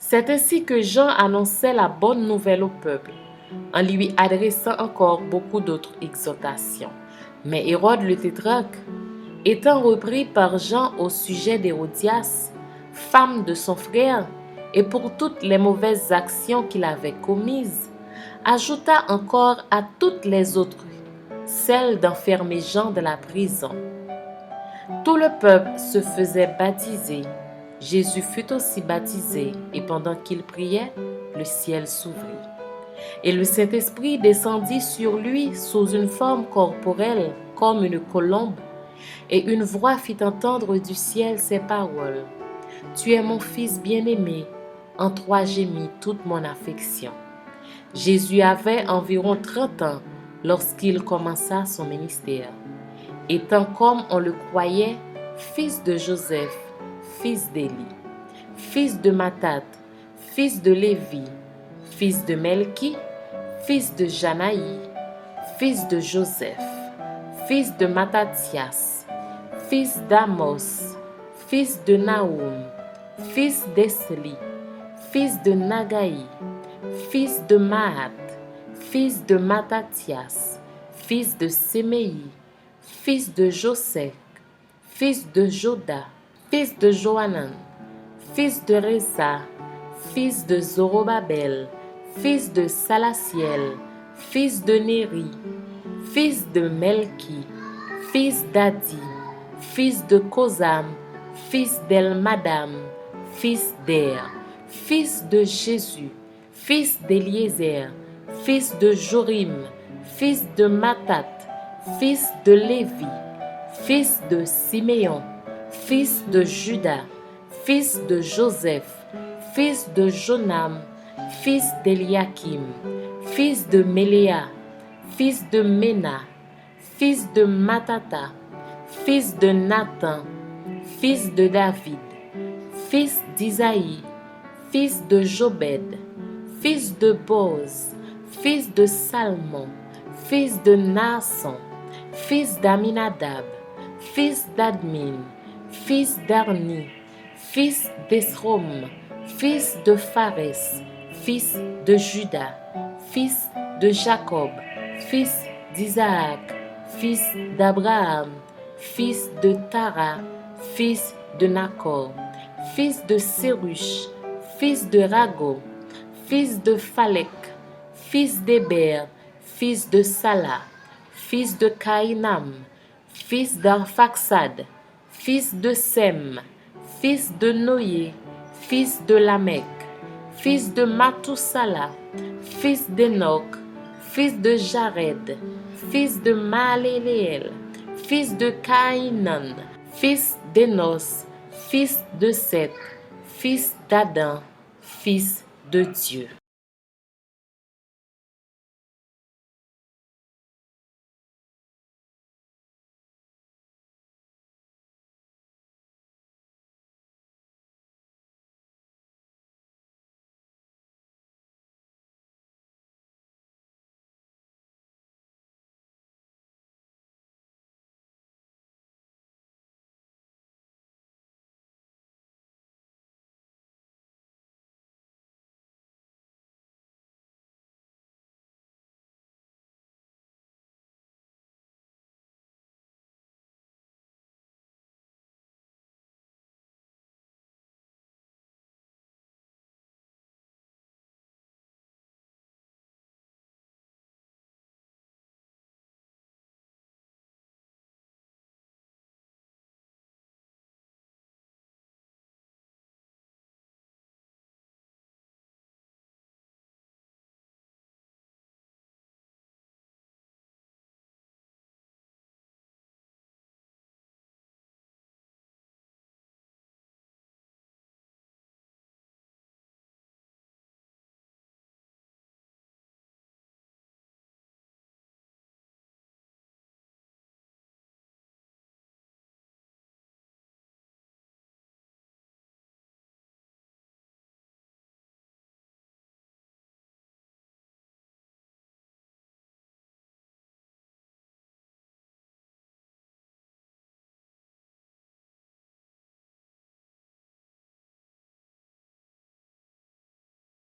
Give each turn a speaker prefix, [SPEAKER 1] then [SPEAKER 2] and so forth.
[SPEAKER 1] C'est ainsi que Jean annonçait la bonne nouvelle au peuple, en lui adressant encore beaucoup d'autres exhortations. Mais Hérode le tétrarque, étant repris par Jean au sujet d'Hérodias, femme de son frère, et pour toutes les mauvaises actions qu'il avait commises, ajouta encore à toutes les autres celle d'enfermer Jean dans la prison. Tout le peuple se faisait baptiser. Jésus fut aussi baptisé, et pendant qu'il priait, le ciel s'ouvrit. Et le Saint-Esprit descendit sur lui sous une forme corporelle, comme une colombe, et une voix fit entendre du ciel ces paroles. Tu es mon Fils bien-aimé, en toi j'ai mis toute mon affection. Jésus avait environ 30 ans lorsqu'il commença son ministère. Étant comme on le croyait, fils de Joseph, fils d'Élie, fils de Matthat, fils de Lévi, fils de Melchi, fils de Janaï, fils de Joseph, fils de Mattathias, fils d'Amos, fils de Naoum, fils d'Esli, fils de Nagaï, fils de Mahat, fils de Mattathias, fils de Séméi, fils de Joseph, fils de Joda, fils de Johanan, fils de Resa, fils de Zorobabel, fils de Salatiel, fils de Néri, fils de Melchi, fils d'Adi, fils de Kosam, fils d'Elmadam, fils d'Er, fils de Jésus, fils d'Éliézer, fils de Jorim, fils de Mattat, fils de Lévi, fils de Siméon, fils de Juda, fils de Joseph, fils de Jonam, fils d'Eliakim, fils de Méléa, fils de Ména, fils de Matata, fils de Nathan, fils de David, fils d'Isaïe, fils de Jobed, fils de Boz, fils de Salmon, fils de Naasson, fils d'Aminadab, fils d'Admin, fils d'Arni, fils d'Esrom, fils de Phares, fils de Juda, fils de Jacob, fils d'Isaac, fils d'Abraham, fils de Tara, fils de Nacor, fils de Sérush, fils de Rago, fils de Phalek, fils d'Héber, fils de Sala, fils de Caïnam, fils d'Arphaxad, fils de Sem, fils de Noé, fils de Lamech, fils de Matousala, fils d'Enoch, fils de Jared, fils de Mahaléléel, fils de Caïnan, fils d'Enos, fils de Seth, fils d'Adam, fils de Dieu.